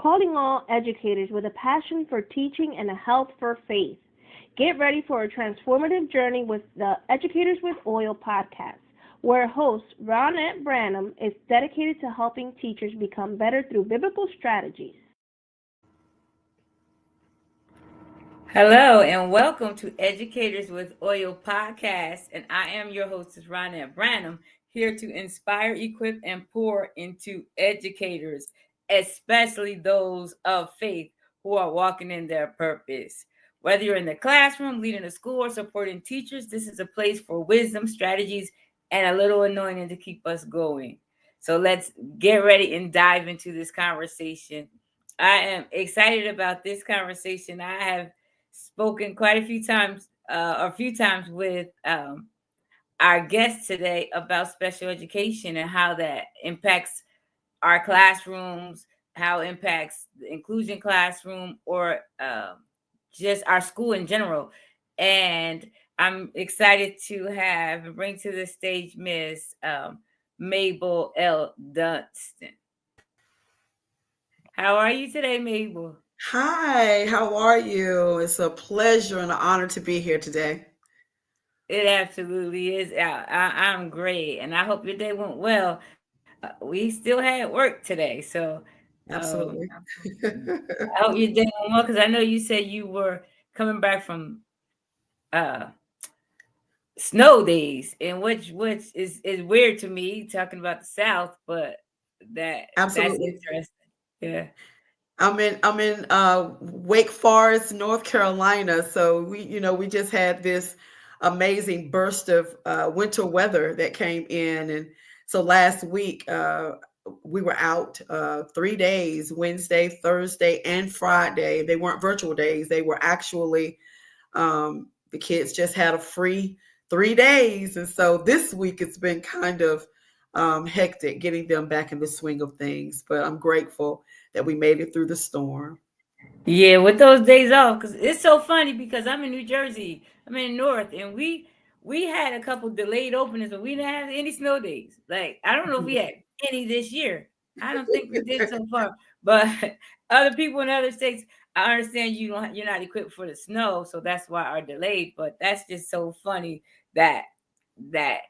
calling all educators with a passion for teaching and a health for faith. Get ready for a transformative journey with the Educators with Oil podcast, where host Ronette Branham is dedicated to helping teachers become better through biblical strategies. Hello and welcome to Educators with Oil podcast, and I am your hostess Ronette Branham, here to inspire, equip, and pour into educators, especially those of faith who are walking in their purpose. Whether you're in the classroom, leading a school, or supporting teachers, this is a place for wisdom, strategies, and a little anointing to keep us going. So let's get ready and dive into this conversation. I am excited about this conversation. I have spoken quite a few times with our guest today about special education and how that impacts our classrooms, how it impacts the inclusion classroom, or just our school in general. And I'm excited to bring to the stage Miss Mable L. Dunston. How are you today, Mable? Hi, how are you? It's a pleasure and an honor to be here today. It absolutely is. I'm great, and I hope your day went well. We still had work today, so Absolutely. I hope your day went well, because I know you said you were coming back from uh, snow days, and which is weird to me talking about the South, but that's Absolutely. interesting. Yeah. I'm in Wake Forest, North Carolina. So we just had this amazing burst of winter weather that came in, and so last week we were out 3 days, Wednesday, Thursday, and Friday. They weren't virtual days; they were actually the kids just had a free 3 days, and so this week it's been kind of hectic getting them back in the swing of things. But I'm grateful that we made it through the storm. Yeah, with those days off, because it's so funny because I'm in New Jersey, I'm in the North, and we had a couple delayed openings, but we didn't have any snow days. Like, I don't know if we had any this year. I don't think we did so far. But other people in other states, I understand you're not equipped for the snow, so that's why are delayed. But that's just so funny that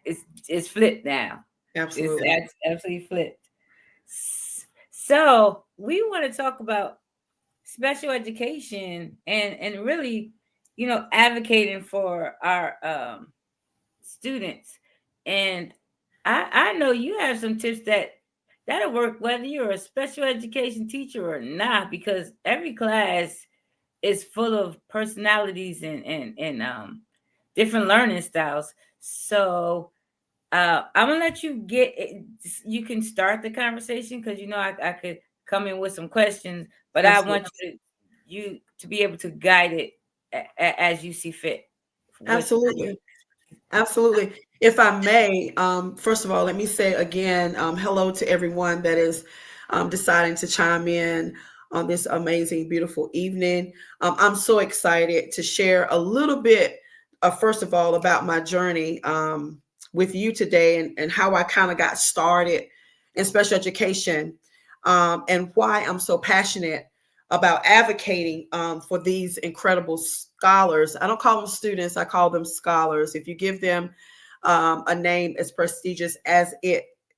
it's flipped now. Absolutely. Absolutely flipped. So we want to talk about special education and really, advocating for our students. And I know you have some tips that'll work whether you're a special education teacher or not, because every class is full of personalities and different learning styles. So I'm gonna let you you can start the conversation, because I could come in with some questions, but I Absolutely. want you to be able to guide it as you see fit. With Absolutely. Absolutely. If I may, first of all, let me say again, hello to everyone that is deciding to chime in on this amazing, beautiful evening. I'm so excited to share a little bit, first of all, about my journey with you today, and how I kind of got started in special education, and why I'm so passionate about advocating for these incredible scholars. I don't call them students, I call them scholars. If you give them a name as prestigious as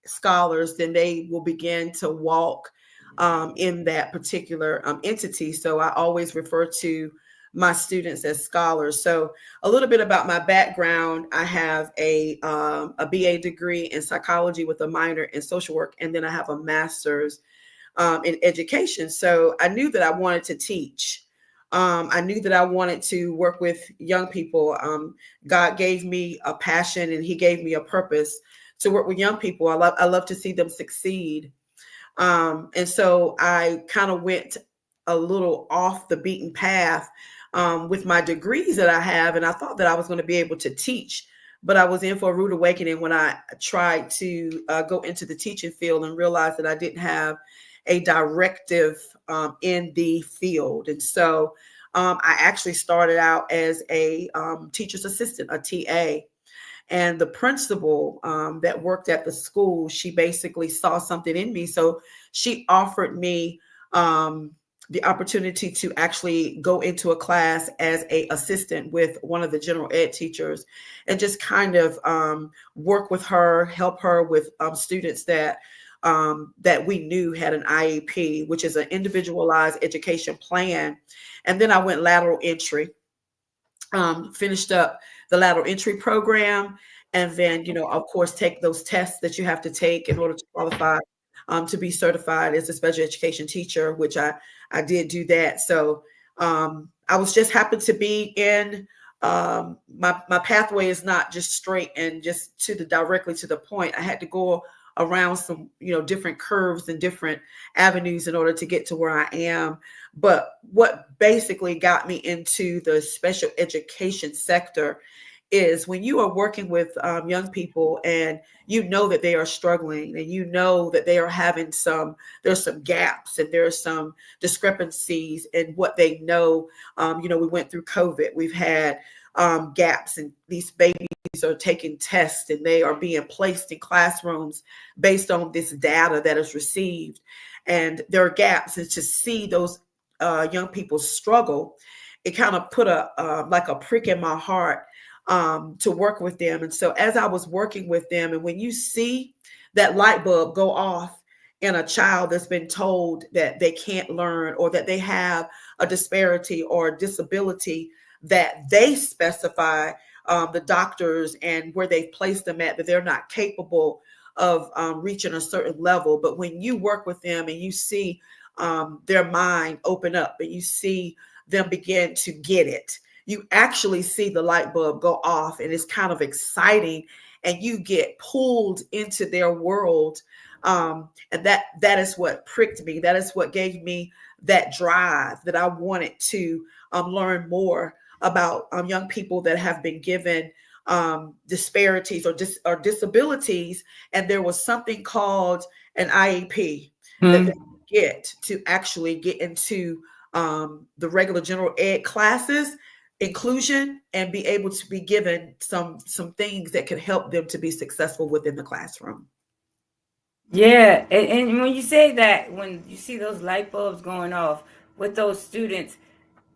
scholars, then they will begin to walk in that particular entity. So I always refer to my students as scholars. So a little bit about my background: I have a BA degree in psychology with a minor in social work, and then I have a master's in education. So I knew that I wanted to teach. I knew that I wanted to work with young people. God gave me a passion, and He gave me a purpose to work with young people. I love to see them succeed. And so I kind of went a little off the beaten path with my degrees that I have, and I thought that I was going to be able to teach. But I was in for a rude awakening when I tried to go into the teaching field and realized that I didn't have a directive in the field. And so I actually started out as a teacher's assistant, a TA. And the principal that worked at the school, she basically saw something in me. So she offered me um, the opportunity to actually go into a class as a assistant with one of the general ed teachers and just kind of work with her, help her with students that we knew had an IEP, which is an individualized education plan. And then I went lateral entry, finished up the lateral entry program, and then, of course, take those tests that you have to take in order to qualify to be certified as a special education teacher, which I did do that. So I was just happened to be in my pathway is not just straight and just directly to the point. I had to go around some different curves and different avenues in order to get to where I am. But what basically got me into the special education sector is when you are working with young people and you know that they are struggling and you know that they are having there's some gaps and there's some discrepancies in what they know. We went through COVID. We've had gaps, and these babies are taking tests and they are being placed in classrooms based on this data that is received. And there are gaps, and to see those young people struggle, it kind of put like a prick in my heart to work with them. And so as I was working with them, and when you see that light bulb go off in a child that's been told that they can't learn or that they have a disparity or a disability that they specify, the doctors and where they've placed them at, that they're not capable of reaching a certain level. But when you work with them and you see their mind open up and you see them begin to get it, you actually see the light bulb go off, and it's kind of exciting, and you get pulled into their world. And that is what pricked me. That is what gave me that drive that I wanted to learn more about young people that have been given disparities or disabilities, and there was something called an IEP that they get to actually get into the regular general ed classes, inclusion, and be able to be given some things that can help them to be successful within the classroom. Yeah, and when you say that, when you see those light bulbs going off with those students,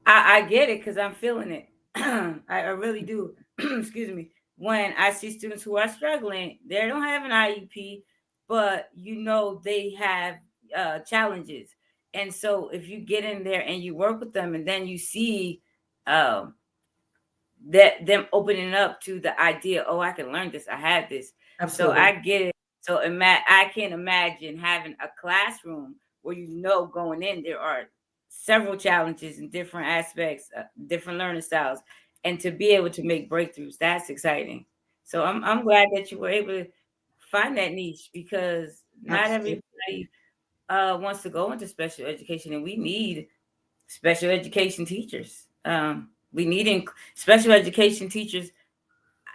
I get it because I'm feeling it. I really do. Excuse me. When I see students who are struggling, they don't have an IEP, but they have challenges. And so if you get in there and you work with them, and then you see um, that them opening up to the idea, oh, I can learn this, I have this. Absolutely. So I get it. So I can't imagine having a classroom where going in there are several challenges in different aspects, different learning styles, and to be able to make breakthroughs, that's exciting. So I'm glad that you were able to find that niche, because not Absolutely. everybody wants to go into special education, and we need special education teachers. We need special education teachers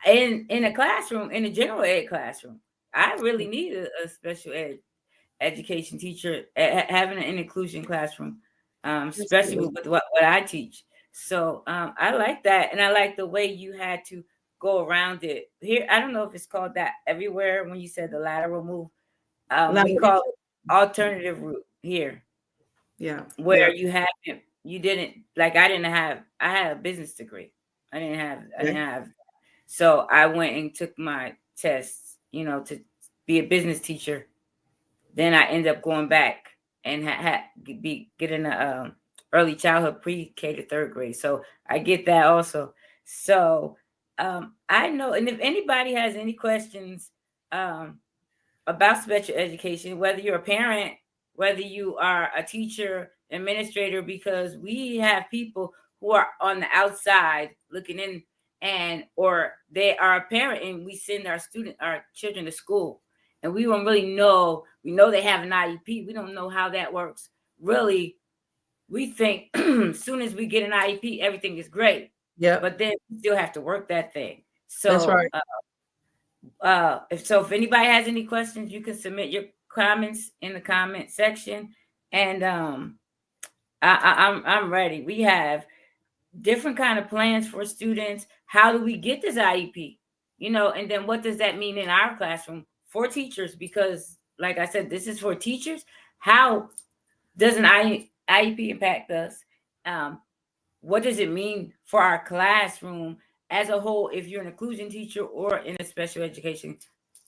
in a classroom, in a general ed classroom. I really need a special education teacher having an inclusion classroom, especially Absolutely. with what I teach. So I like that, and I like the way you had to go around it. Here, I don't know if it's called that everywhere. When you said the lateral move, we Lateral call entry. it alternative route here, Yeah. Yeah. where you didn't, like, I had a business degree. I Okay. didn't have so I went and took my tests, to be a business teacher. Then I ended up going back and be getting a early childhood pre-K to third grade. So I get that also. So I know, and if anybody has any questions um, about special education, whether you're a parent, whether you are a teacher, administrator, because we have people who are on the outside looking in, and or they are a parent and we send our children to school, and we don't really know. We know they have an IEP. We don't know how that works. Really, we think as soon as we get an IEP, everything is great. Yep. But then we still have to work that thing. That's So right. if anybody has any questions, you can submit your comments in the comment section, and I'm ready. We have different kind of plans for students. How do we get this IEP? And then what does that mean in our classroom for teachers? Because, like I said, this is for teachers. How does an IEP impact us? Um, what does it mean for our classroom as a whole if you're an inclusion teacher or in a special education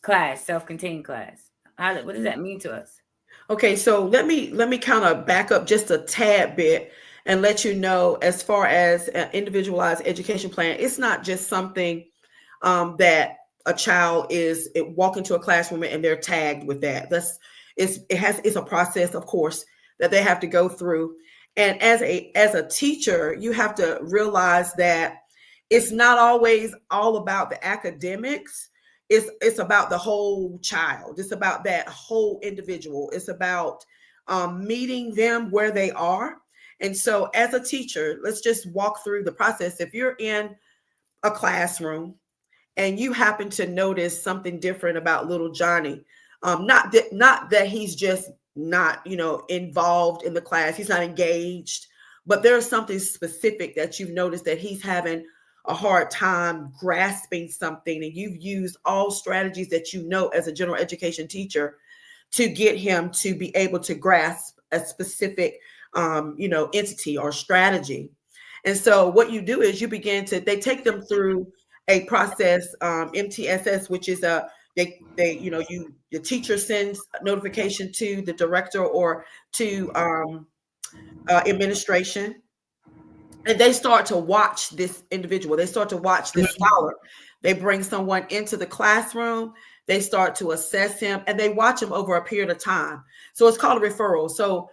class, self-contained class? What does that mean to us? Okay, so let me kind of back up just a tad bit and let you know, as far as an individualized education plan, it's not just something that a child is walk into a classroom and they're tagged with that. It's a process, of course, that they have to go through. And as a teacher, you have to realize that it's not always all about the academics. It's about the whole child. It's about that whole individual. It's about meeting them where they are. And so, as a teacher, let's just walk through the process. If you're in a classroom and you happen to notice something different about little Johnny, not that he's just not involved in the class, he's not engaged, but there's something specific that you've noticed that he's having a hard time grasping something, and you've used all strategies that as a general education teacher to get him to be able to grasp a specific entity or strategy. And so what you do is they take them through a process, MTSS, which is your teacher sends a notification to the director or to administration, and they start to watch this individual. They start to watch this scholar. They bring someone into the classroom. They start to assess him, and they watch him over a period of time. So it's called a referral. So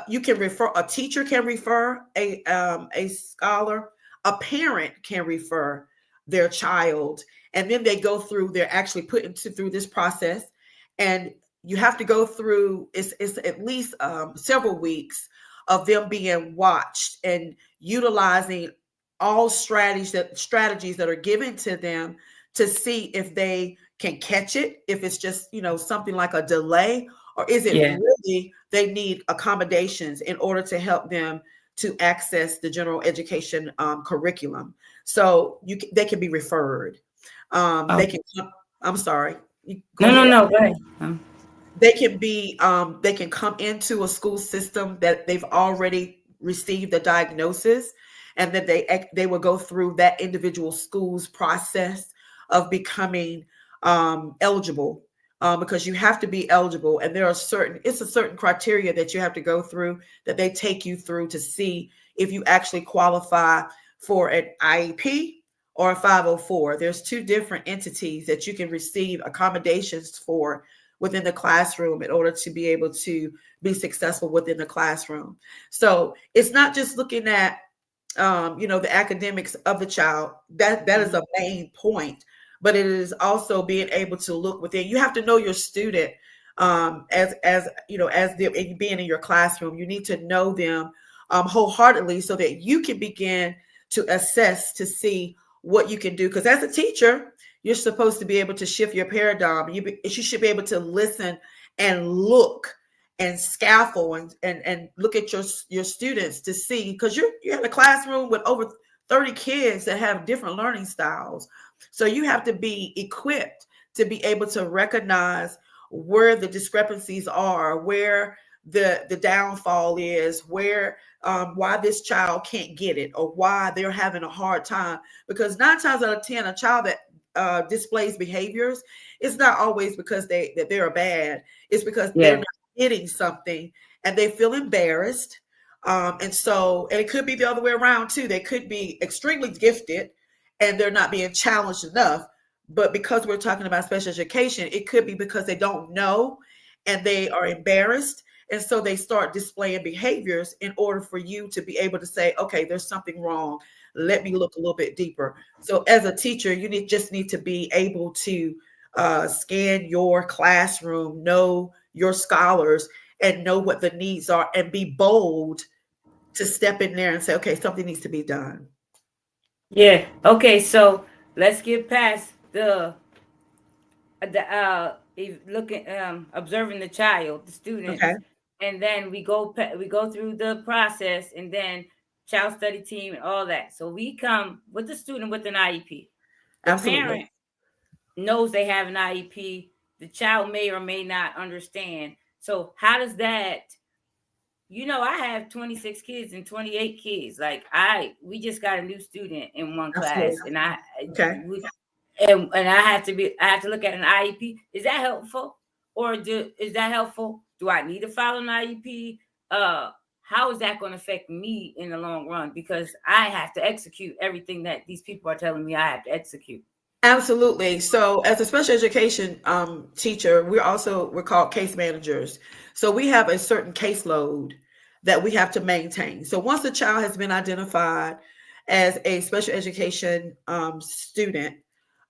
you can refer, a teacher can refer a scholar, a parent can refer their child, and then they're actually put through this process, and you have to go through, it's at least several weeks of them being watched and utilizing all strategies that are given to them to see if they can catch it, if it's just something like a delay, or is it really they need accommodations in order to help them to access the general education curriculum. So they can be referred. They can. I'm sorry. Go ahead. No. Go ahead. They can come into a school system that they've already received the diagnosis, and that they will go through that individual school's process of becoming eligible, because you have to be eligible, and it's a certain criteria that you have to go through, that they take you through to see if you actually qualify for an IEP or a 504. There's two different entities that you can receive accommodations for within the classroom in order to be able to be successful within the classroom. So it's not just looking at the academics of the child. That is a main point, but it is also being able to look within. You have to know your student, as being in your classroom. You need to know them wholeheartely so that you can begin to assess to see what you can do. Because as a teacher, you're supposed to be able to shift your paradigm. You should be able to listen and look and scaffold and look at your students to see, because you're in a classroom with over 30 kids that have different learning styles. So you have to be equipped to be able to recognize where the discrepancies are, where the downfall is, where why this child can't get it, or why they're having a hard time. Because 9 times out of 10, a child that displays behaviors, it's not always because they're bad. It's because they're not getting something and they feel embarrassed. And it could be the other way around too. They could be extremely gifted and they're not being challenged enough. But because we're talking about special education, it could be because they don't know and they are embarrassed. And so they start displaying behaviors in order for you to be able to say, okay, there's something wrong. Let me look a little bit deeper. So as a teacher, you just need to be able to scan your classroom, know your scholars, and know what the needs are, and be bold to step in there and say, okay, something needs to be done. Yeah. Okay. So let's get past the looking, observing the child, the students, Okay. and then we go through the process, and then child study team and all that. So we come with the student with an IEP. The Absolutely. parent knows they have an IEP. The child may or may not understand. So how does that I have 26 kids and 28 kids. Like we just got a new student in one class, Absolutely. and Okay. I have to look at an IEP. Is that helpful, is that helpful? Do I need to follow an IEP? How is that going to affect me in the long run? Because I have to execute everything that these people are telling me I have to execute. Absolutely. So, as a special education teacher, we're called case managers. So we have a certain caseload that we have to maintain. So once a child has been identified as a special education student,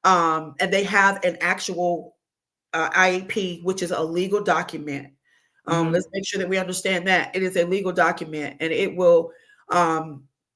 and they have an actual IEP, which is a legal document. Mm-hmm. Let's make sure that we understand that it is a legal document, and it will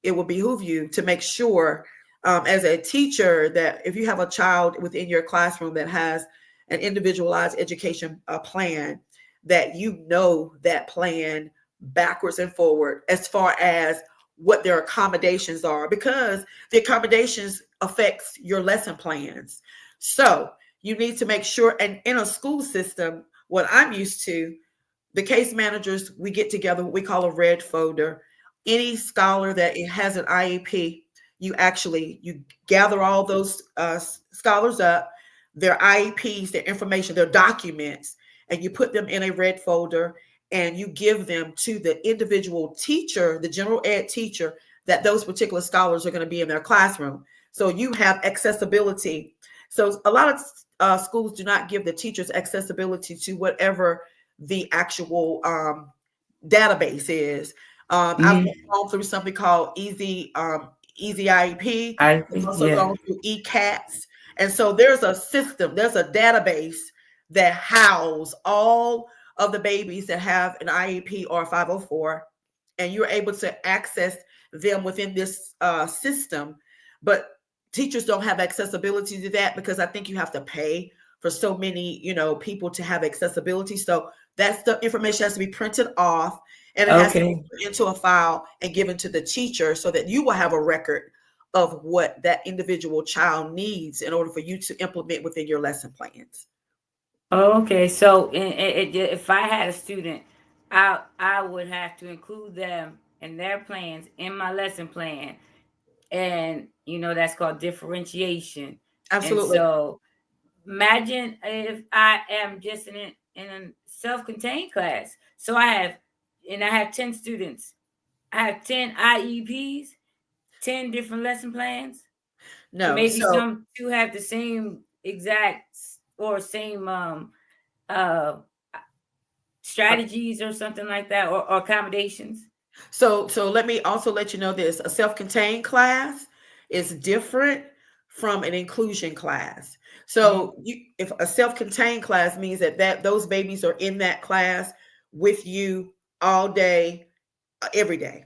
behoove you to make sure, as a teacher, that if you have a child within your classroom that has an individualized education plan, that you know that plan backwards and forward as far as what their accommodations are, because the accommodations affects your lesson plans. So you need to make sure, and in a school system, what I'm used to, the case managers, we get together what we call a red folder. Any scholar that it has an IEP, you gather all those scholars up, their IEPs, their information, their documents, and you put them in a red folder, and you give them to the individual teacher, the general ed teacher, that those particular scholars are going to be in their classroom. So you have accessibility. So a lot of schools do not give the teachers accessibility to whatever the actual database is. I've Mm-hmm. gone through something called Easy IEP. I've also Yeah. gone through ECATS. And so there's a system, there's a database that house all of the babies that have an IEP or a 504, and you're able to access them within this system. But teachers don't have accessibility to that, because I think you have to pay for so many, people to have accessibility. So that's the information has to be printed off, and it has to be Okay. put into a file and given to the teacher, so that you will have a record of what that individual child needs in order for you to implement within your lesson plans. Okay. So if I had a student, I would have to include them and their plans in my lesson plan, and that's called differentiation. And Absolutely. so imagine if I am just in a self-contained class. So I have 10 students. I have 10 IEPs, 10 different lesson plans. No. Maybe So some two have the same exact or same uh strategies or something like that, or accommodations. so let me also let you know this. A self-contained class is different from an inclusion class. Mm-hmm. So if a self-contained class means that those babies are in that class with you all day, every day.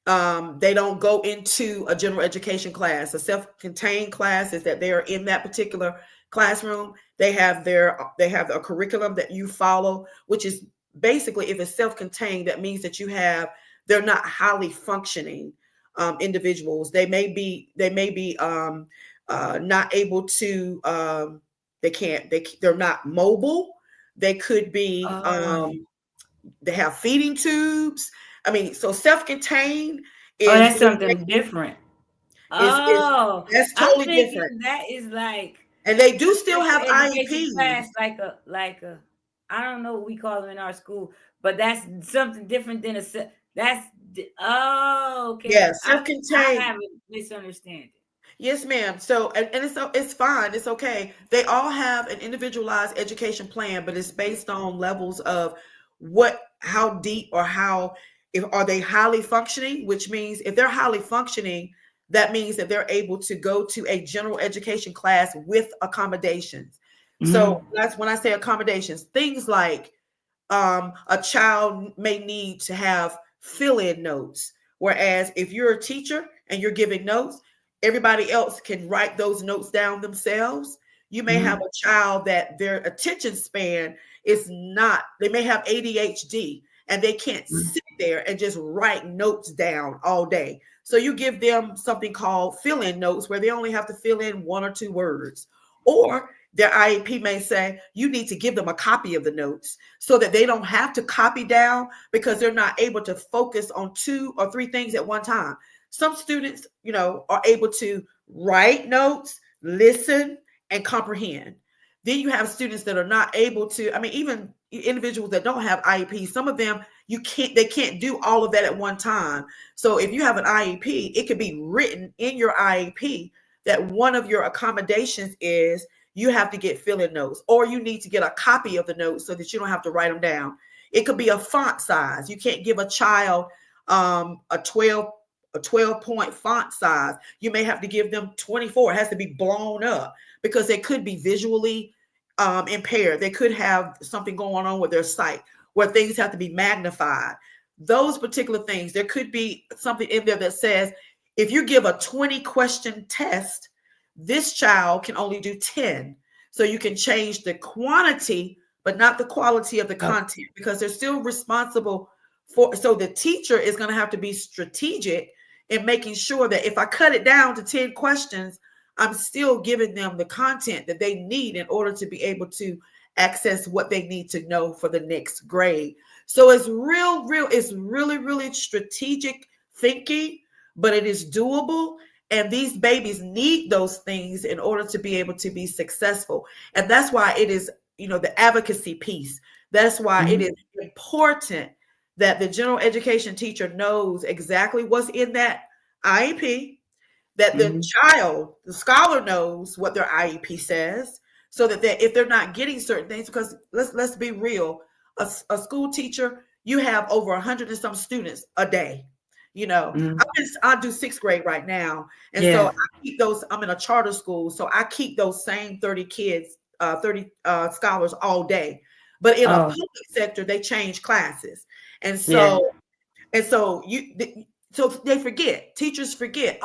They don't go into a general education class. A self-contained class is that they are in that particular classroom. They have a curriculum that you follow, which is basically, if it's self-contained, that means that they're not highly functioning individuals. They may be not able to. They're not mobile. They could be. Oh, They have feeding tubes. I mean, so self-contained oh, is that's something different. is Oh, that's I'm totally different. thinking that is like And they a do still special have education IEPs. class, like a I don't know what we call them in our school, but that's something different than oh, Yeah, okay. I self-contained. have a misunderstanding. Yes, ma'am. So, and it's fine. It's okay. They all have an individualized education plan, but it's based on levels of how deep, or how, if are they highly functioning, which means if they're highly functioning, that means that they're able to go to a general education class with accommodations. So Mm-hmm. that's when I say accommodations, things like a child may need to have fill-in notes. Whereas if you're a teacher and you're giving notes, everybody else can write those notes down themselves. You may have Mm-hmm. a child that their attention span is not, they may have ADHD, and they can't sit there and just write notes down all day. So you give them something called fill in notes, where they only have to fill in one or two words. Or their IEP may say, you need to give them a copy of the notes so that they don't have to copy down because they're not able to focus on 2 or 3 things at one time. Some students, are able to write notes, listen, and comprehend. Then you have students that are not able to, even individuals that don't have IEPs, some of them they can't do all of that at one time. So if you have an IEP, it could be written in your IEP that one of your accommodations is you have to get fill-in notes, or you need to get a copy of the notes so that you don't have to write them down. It could be a font size. You can't give a child a 12-point font size. You may have to give them 24. It has to be blown up because they could be visually impaired. They could have something going on with their sight where things have to be magnified. Those particular things, there could be something in there that says, if you give a 20-question test, this child can only do 10. So you can change the quantity, but not the quality of the content, because they're still responsible for. So the teacher is going to have to be strategic in making sure that if I cut it down to 10 questions, I'm still giving them the content that they need in order to be able to access what they need to know for the next grade. So it's really, really strategic thinking, but it is doable. And these babies need those things in order to be able to be successful. And that's why it is, the advocacy piece. That's why it is important that the general education teacher knows exactly what's in that IEP, that the scholar knows what their IEP says, so that if they're not getting certain things, because let's be real, a school teacher, you have over 100 and some students a day. I do 6th grade right now. And so I keep those, I'm in a charter school. So I keep those same 30 kids, 30 scholars all day. But in a public sector, they change classes. And so, so they forget, teachers forget,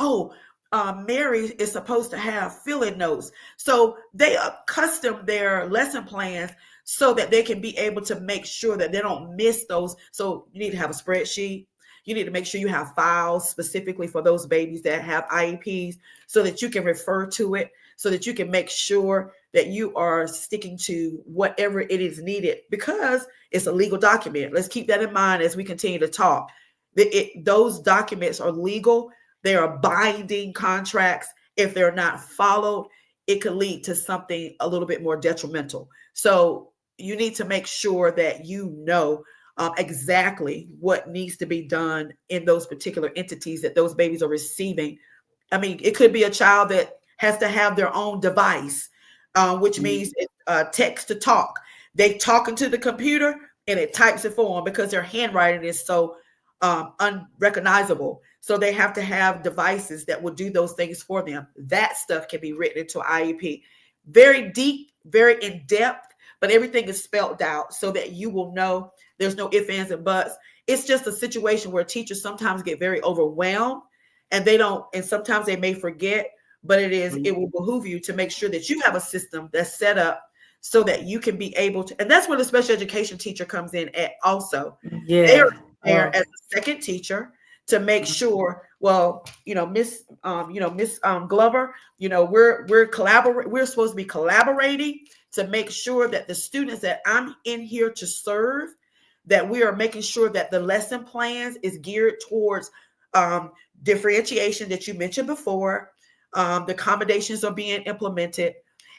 Mary is supposed to have fill-in notes. So they accustom their lesson plans so that they can be able to make sure that they don't miss those. So you need to have a spreadsheet. You need to make sure you have files specifically for those babies that have IEPs so that you can refer to it, so that you can make sure that you are sticking to whatever it is needed, because it's a legal document. Let's keep that in mind as we continue to talk. Those documents are legal. They are binding contracts. If they're not followed, it could lead to something a little bit more detrimental. So you need to make sure that exactly what needs to be done in those particular entities that those babies are receiving. It could be a child that has to have their own device, which means text to talk. They talk into the computer and it types it for them because their handwriting is so unrecognizable. So they have to have devices that will do those things for them. That stuff can be written into IEP. Very deep, very in depth, but everything is spelled out so that you will know there's no ifs, ands, and buts. It's just a situation where teachers sometimes get very overwhelmed and sometimes they may forget, but it will behoove you to make sure that you have a system that's set up so that you can be able to, and that's where the special education teacher comes in at also. They're there as a second teacher to make sure, Miss Glover, we're supposed to be collaborating to make sure that the students that I'm in here to serve, that we are making sure that the lesson plans is geared towards differentiation that you mentioned before. The accommodations are being implemented.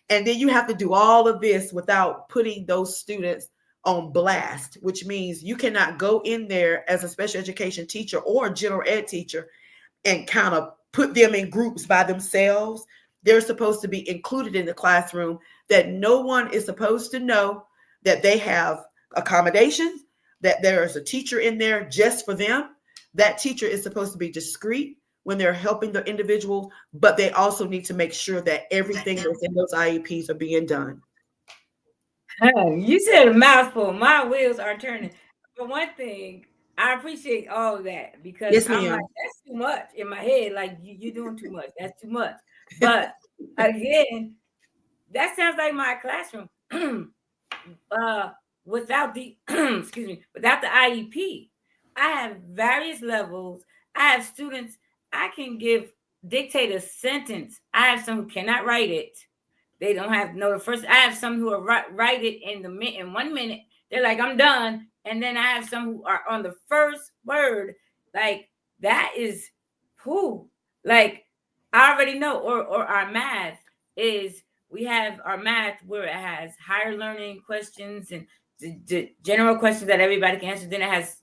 And then you have to do all of this without putting those students on blast, which means you cannot go in there as a special education teacher or a general ed teacher and kind of put them in groups by themselves. They're supposed to be included in the classroom, that no one is supposed to know that they have accommodations, that there is a teacher in there just for them. That teacher is supposed to be discreet when they're helping the individual, but they also need to make sure that everything that's in those IEPs are being done. You said a mouthful. My wheels are turning. For one thing, I appreciate all of that because Yes, I'm like, ma'am. that's too much in my head. Like you're doing too much. That's too much. But again, that sounds like my classroom. Without the excuse me, without the IEP, I have various levels. I have students. I can dictate a sentence. I have some who cannot write it. They don't have no the first. I have some who are write it in 1 minute. They're like, I'm done. And then I have some who are on the first word. Like that is who. Like I already know. Or our math is we have our math where it has higher learning questions and the general questions that everybody can answer. Then it has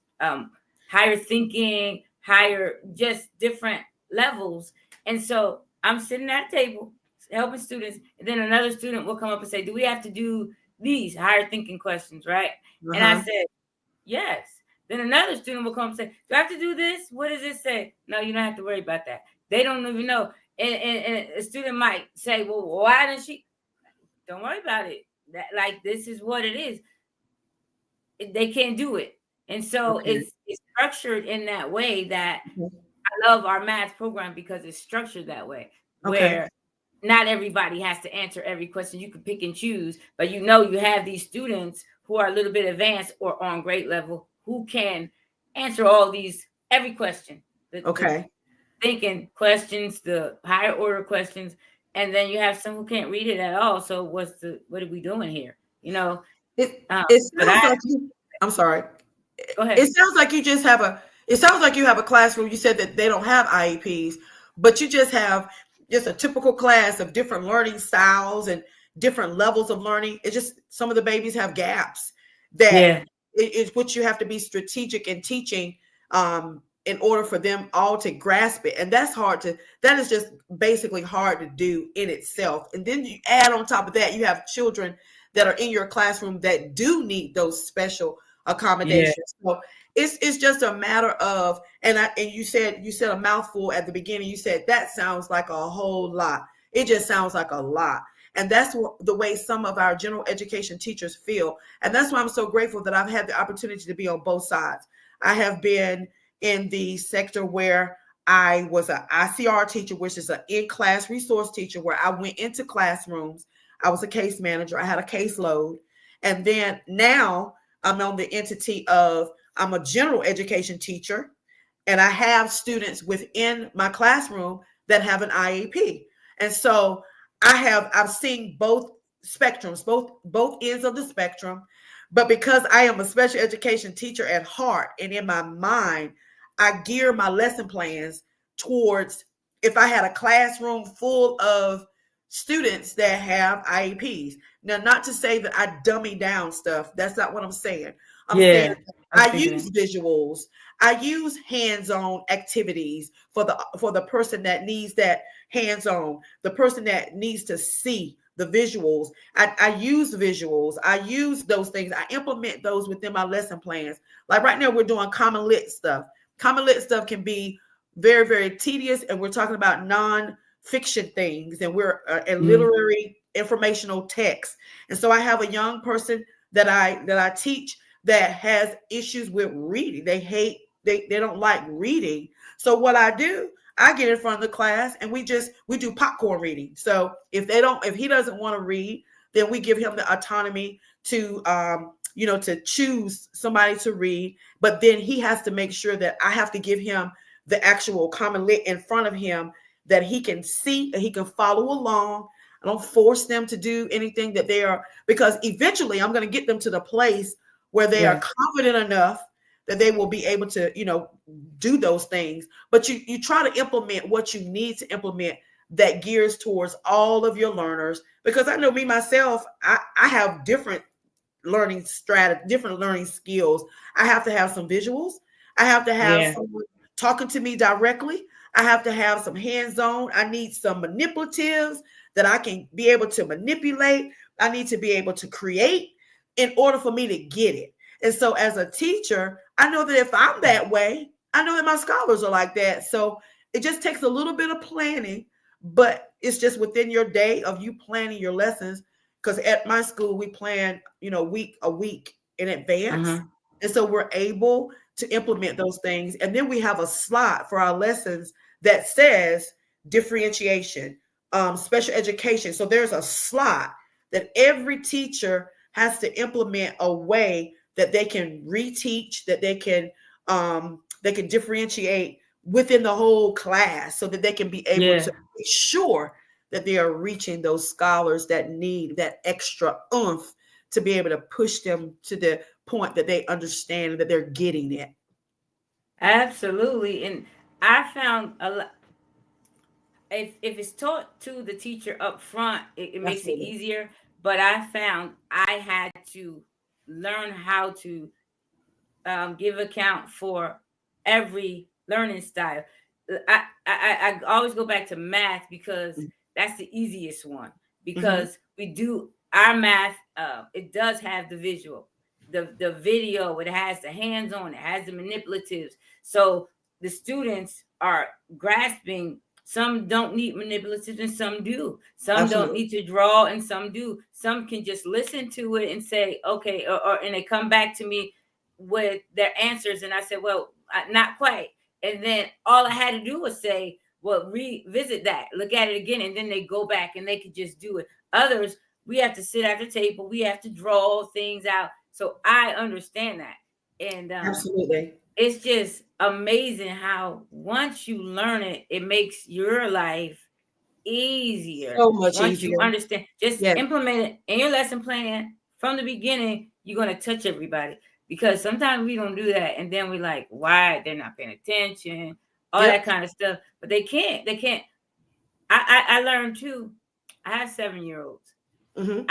higher thinking, higher just different levels. And so I'm sitting at a table helping students, and then another student will come up and say, do we have to do these higher thinking questions, right? And I said, yes. Then another student will come and say, do I have to do this? What does it say? No, you don't have to worry about that. They don't even know. And a student might say, well, why didn't she? Don't worry about it. That like this is what it is. They can't do it. And so it's structured in that way that I love our math program because it's structured that way, where not everybody has to answer every question. You can pick and choose, but you have these students who are a little bit advanced or on grade level who can answer all these, every question. The thinking questions, the higher order questions, and then you have some who can't read it at all. So what are we doing here? It sounds like you, I'm sorry. Go ahead. It sounds like you just have it sounds like you have a classroom. You said that they don't have IEPs, but you just have just a typical class of different learning styles and different levels of learning. It's just some of the babies have gaps that it's what you have to be strategic in teaching in order for them all to grasp it. And that is just basically hard to do in itself. And then you add on top of that, you have children that are in your classroom that do need those special accommodations. So it's just a matter of, and you said a mouthful at the beginning. You said that sounds like a whole lot. It just sounds like a lot. And that's the way some of our general education teachers feel. And that's why I'm so grateful that I've had the opportunity to be on both sides. I have been in the sector where I was an ICR teacher, which is an in-class resource teacher, where I went into classrooms. I was a case manager. I had a caseload. And then now I'm on the entity of, I'm a general education teacher, and I have students within my classroom that have an IEP. And so I've seen both spectrums, both ends of the spectrum. But because I am a special education teacher at heart and in my mind, I gear my lesson plans towards, if I had a classroom full of students that have IEPs. Now, not to say that I dummy down stuff. That's not what I'm saying. I'm saying I use visuals. I use hands-on activities for the person that needs that hands-on, the person that needs to see the visuals. I use visuals. I use those things. I implement those within my lesson plans. Like right now, we're doing common lit stuff. Common lit stuff can be very, very tedious, and we're talking about non-fiction things, and we're in literary informational text. And so I have a young person that I teach that has issues with reading. They don't like reading. So what I do, I get in front of the class and we do popcorn reading. So if he doesn't want to read, then we give him the autonomy to to choose somebody to read. But then he has to make sure that I have to give him the actual common lit in front of him that he can see and he can follow along. I don't force them to do anything that they are, because eventually I'm going to get them to the place where they are confident enough that they will be able to, do those things. But you try to implement what you need to implement that gears towards all of your learners. Because I know me myself, I have different learning strategy, different learning skills. I have to have some visuals. I have to have someone talking to me directly. I have to have some hands-on. I need some manipulatives that I can be able to manipulate. I need to be able to create in order for me to get it. And so as a teacher, I know that if I'm that way, I know that my scholars are like that. So it just takes a little bit of planning, but it's just within your day of you planning your lessons. Because at my school, we plan, a week in advance. And so we're able to implement those things. And then we have a slot for our lessons that says differentiation, special education. So there's a slot that every teacher has to implement a way that they can reteach, that they can differentiate within the whole class, so that they can be able to make sure that they are reaching those scholars that need that extra oomph to be able to push them to the point that they understand and that they're getting it. Absolutely. And I found a lot, if it's taught to the teacher up front, it makes it Absolutely. easier. But I found I had to learn how to give account for every learning style. I always go back to math because that's the easiest one, Mm-hmm. because we do our math. It does have the visual, the video. It has the hands on. It has the manipulatives. So the students are grasping. Some don't need manipulatives and some do. Some don't Absolutely. need to draw and some do. Some can just listen to it and say, okay, and they come back to me with their answers. And I said, well, not quite. And then all I had to do was say, well, revisit that, look at it again. And then they go back and they could just do it. Others, we have to sit at the table. We have to draw things out. So I understand that. And Absolutely. it's just amazing how once you learn it, it makes your life easier. So much Once you easier. understand, just Yes. implement it in your lesson plan from the beginning. You're going to touch everybody, because sometimes we don't do that, and then we're like, why they're not paying attention, all that Yep. kind of stuff. But they can't. I learned too. I have 7-year-olds. Mm-hmm.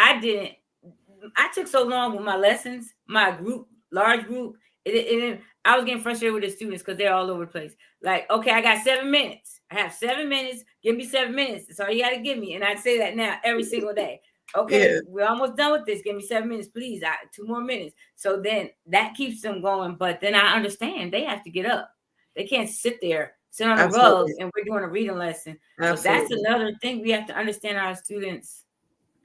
I took so long with my lessons, my group, large group. I was getting frustrated with the students because they're all over the place. Like, okay, I got 7 minutes. I have 7 minutes. Give me 7 minutes. That's all you got to give me. And I say that now every single day. Okay, Yeah. we're almost done with this. Give me 7 minutes, please. 2 more minutes. So then that keeps them going. But then I understand they have to get up. They can't sit on the rug, Absolutely. and we're doing a reading lesson. So that's Absolutely. another thing we have to understand our students'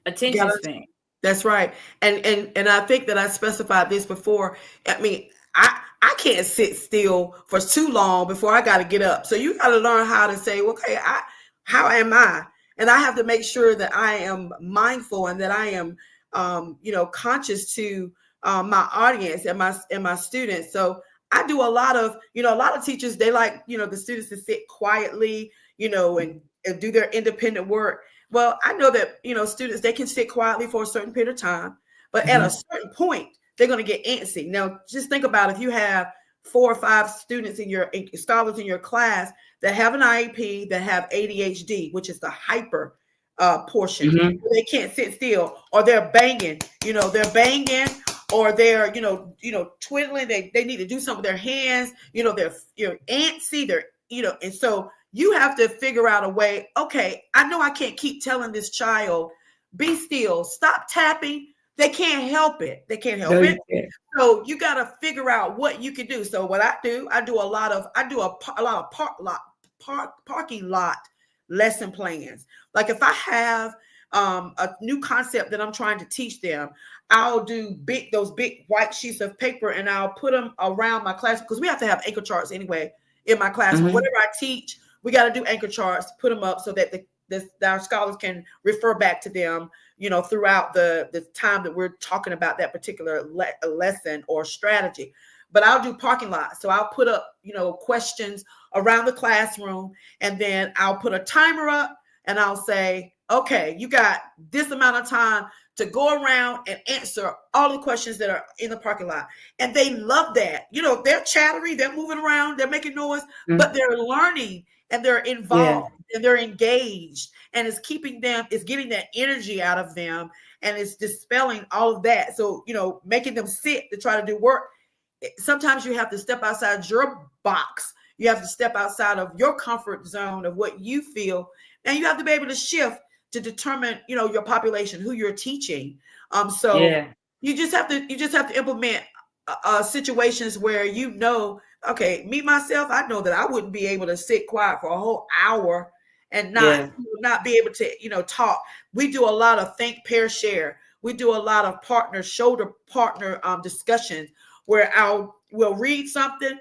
attention Gotta span. That's right. And I think that I specified this before. I mean, I can't sit still for too long before I got to get up. So you got to learn how to say, okay, how am I? And I have to make sure that I am mindful and that I am, conscious to my audience and my students. So I do a lot of, a lot of teachers, they like, the students to sit quietly, and do their independent work. Well, I know that, students, they can sit quietly for a certain period of time, but at a certain point, they're going to get antsy. Now, just think about if you have 4 or 5 students scholars in your class that have an IEP, that have ADHD, which is the hyper portion. Mm-hmm. They can't sit still, or they're banging, or they're, twiddling. They need to do something with their hands, they're antsy, and so you have to figure out a way. Okay, I know I can't keep telling this child, be still, stop tapping. They can't help it. They can't help it. So you got to figure out what you can do. So what I do a lot of parking lot lesson plans. Like if I have a new concept that I'm trying to teach them, I'll do those big white sheets of paper, and I'll put them around my class, because we have to have anchor charts anyway in my classroom. Whatever I teach, we got to do anchor charts, put them up so that our scholars can refer back to them, throughout the time that we're talking about that particular lesson or strategy. But I'll do parking lot. So I'll put up, questions around the classroom, and then I'll put a timer up, and I'll say, okay, you got this amount of time to go around and answer all the questions that are in the parking lot. And they love that. They're chattery, they're moving around, they're making noise, but they're learning and they're involved and they're engaged, and it's getting that energy out of them, and it's dispelling all of that. So, making them sit to try to do work. Sometimes you have to step outside your box. You have to step outside of your comfort zone of what you feel, and you have to be able to shift to determine, your population, who you're teaching. So you just have to implement situations where, okay, me myself, I know that I wouldn't be able to sit quiet for a whole hour and not be able to, talk. We do a lot of think, pair, share. We do a lot of shoulder partner discussions where we'll read something,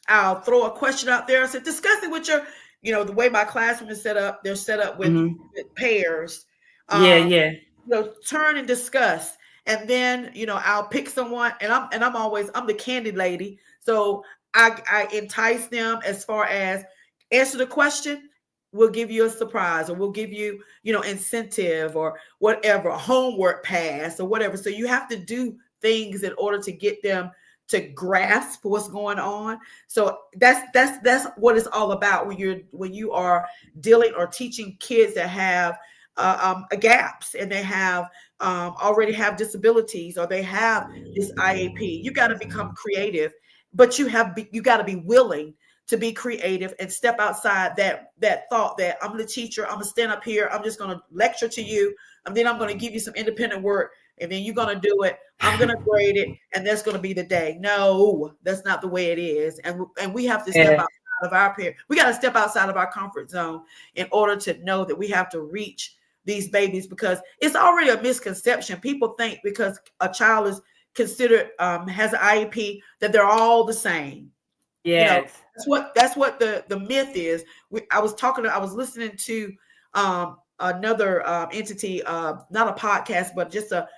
I'll throw a question out there and say, discuss it with your, the way my classroom is set up, they're set up with pairs. Turn and discuss. And then, I'll pick someone, and I'm the candid lady. So I entice them as far as answer the question, we'll give you a surprise, or we'll give you, incentive, or whatever, a homework pass or whatever. So you have to do things in order to get them to grasp what's going on. So that's what it's all about when you are dealing or teaching kids that have gaps, and they have already have disabilities, or they have this IEP. You got to become creative, but you got to be willing to be creative and step outside that thought that I'm the teacher, I'm gonna stand up here, I'm just gonna lecture to you, and then I'm gonna give you some independent work, and then you're gonna do it, I'm gonna grade it, and that's gonna be the day. No, that's not the way it is. And we have to step outside of we got to step outside of our comfort zone in order to know that we have to reach these babies, because it's already a misconception. People think because a child is considered has an IEP that they're all the same. Yes. That's what the myth is. I was listening to another entity, not a podcast, but just a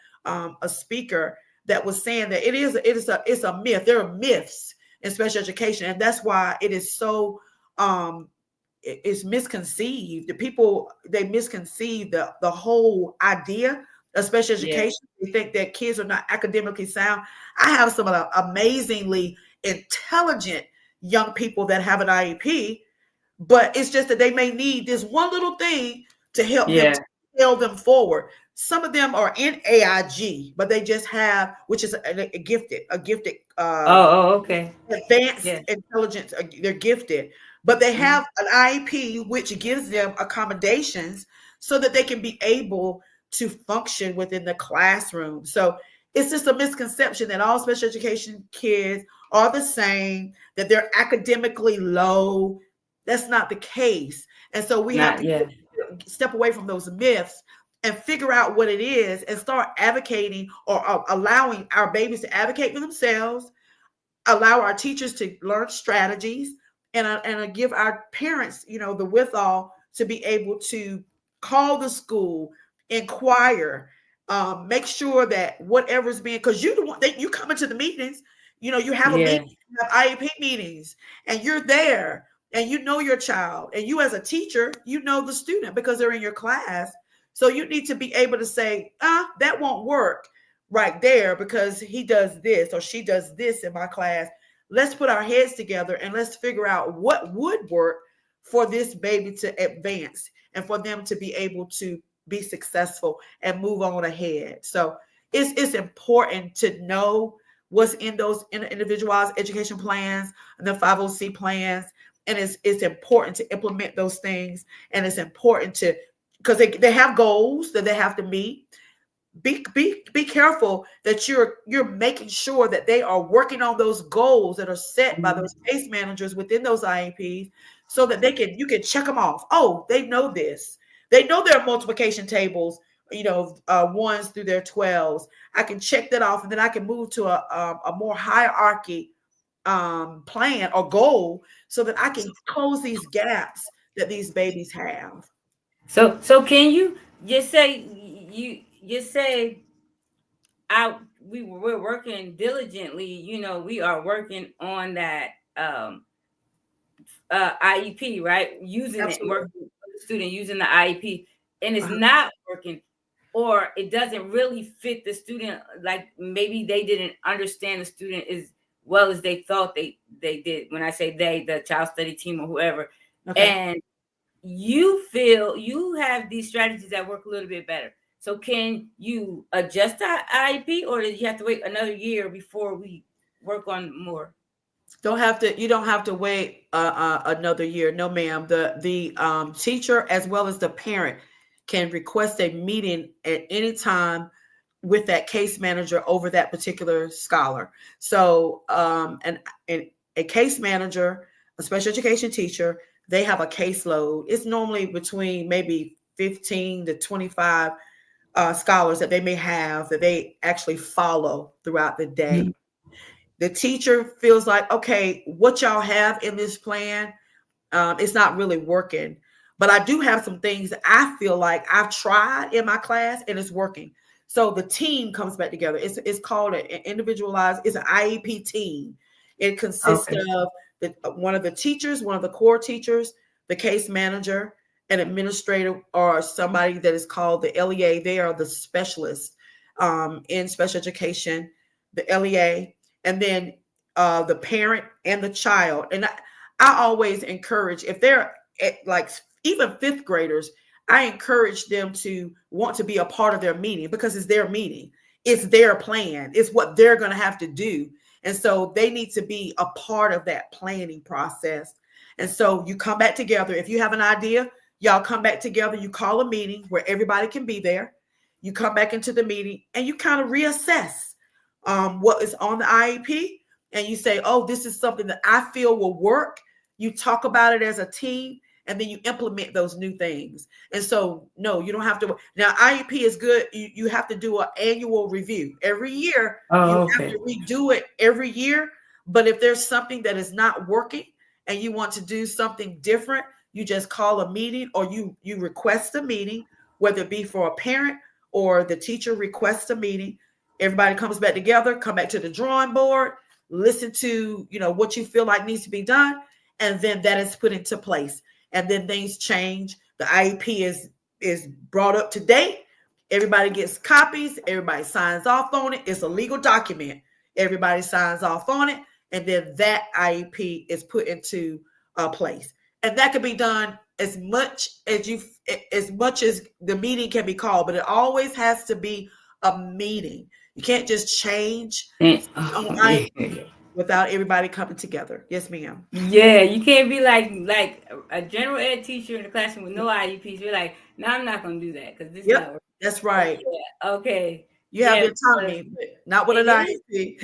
speaker that was saying that it's a myth. There are myths in special education, and that's why it is so it's misconceived. The people, they misconceive the whole idea of special education. They think that kids are not academically sound. I have some of the amazingly intelligent young people that have an IEP, but it's just that they may need this one little thing to help them, to propel them forward. Some of them are in AIG, but they just have, which is a gifted okay, advanced intelligence. They're gifted, but they have an IEP which gives them accommodations so that they can be able to function within the classroom. So it's just a misconception that all special education kids are the same, that they're academically low. That's not the case. And so we have to step away from those myths and figure out what it is, and start advocating, or allowing our babies to advocate for themselves, allow our teachers to learn strategies, and give our parents, the withal to be able to call the school, inquire, make sure that whatever's being, because you come into the meetings, you have a meeting, you have IEP meetings, and you're there, and you know your child, and you as a teacher, you know the student because they're in your class. So you need to be able to say, that won't work right there because he does this or she does this in my class. Let's put our heads together and let's figure out what would work for this baby to advance and for them to be able to be successful and move on ahead. So it's important to know what's in those individualized education plans and the 50C plans. And it's important to implement those things. And it's important to, because they have goals that they have to meet. Be careful that you're making sure that they are working on those goals that are set by those case managers within those IEPs, so that you can check them off. Oh, they know this. They know their multiplication tables, ones through their 12s. I can check that off, and then I can move to a more hierarchy plan or goal, so that I can close these gaps that these babies have. So can you just say we're working diligently, we are working on that IEP, right? Using Absolutely. it, working with the student using the IEP, and it's not working, or it doesn't really fit the student, like maybe they didn't understand the student as well as they thought they did. When I say they, the child study team or whoever. And you feel you have these strategies that work a little bit better. So can you adjust the IEP, or did you have to wait another year before we work on more? You don't have to wait another year. No, ma'am. The teacher as well as the parent can request a meeting at any time with that case manager over that particular scholar. So and a case manager, a special education teacher, they have a caseload. It's normally between maybe 15 to 25 scholars that they may have that they actually follow throughout the day. The teacher feels like, okay, what y'all have in this plan, it's not really working. But I do have some things that I feel like I've tried in my class and it's working. So the team comes back together. It's called an individualized, it's an IEP team. It consists of one of the teachers, one of the core teachers, the case manager, an administrator or somebody that is called the LEA. They are the specialists in special education, the LEA, and then the parent and the child. And I always encourage, if they're like even fifth graders, I encourage them to want to be a part of their meeting because it's their meeting. It's their plan. It's what they're going to have to do. And so they need to be a part of that planning process. And so you come back together. If you have an idea, y'all come back together. You call a meeting where everybody can be there. You come back into the meeting and you kind of reassess what is on the IEP. And you say, oh, this is something that I feel will work. You talk about it as a team, and then you implement those new things. And so, no, you don't have to. Now, IEP is good. You have to do an annual review every year. You have to redo it every year. But if there's something that is not working and you want to do something different, you just call a meeting, or you request a meeting, whether it be for a parent or the teacher requests a meeting. Everybody comes back together, come back to the drawing board, listen to, what you feel like needs to be done, and then that is put into place. And then things change. The IEP is brought up to date. Everybody gets copies. Everybody signs off on it. It's a legal document. Everybody signs off on it. And then that IEP is put into place. And that can be done as much as the meeting can be called, but it always has to be a meeting. You can't just change without everybody coming together. Yes, ma'am. Yeah, you can't be like a general ed teacher in the classroom with no IEPs. You're like, no, I'm not going to do that because this is not working. That's right. Yeah, okay. You have the autonomy, but not with an IEP.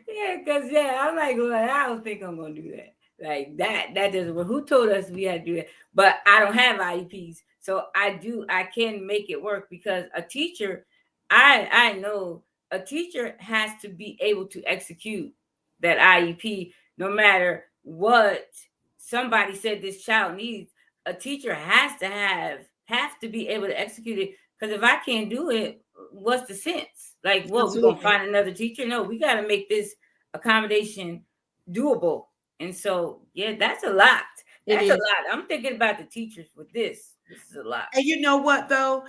Yeah, because I'm like, well, I don't think I'm going to do that. Like that doesn't work. Who told us we had to do it? But I don't have IEPs, so I can make it work because a teacher, I know a teacher has to be able to execute that IEP no matter what somebody said this child needs. A teacher has to be able to execute it, because if I can't do it, what's the sense? Like, what, we're gonna find another teacher? No, we got to make this accommodation doable. And so, that's a lot. That's a lot. I'm thinking about the teachers with this. This is a lot. And you know what, though?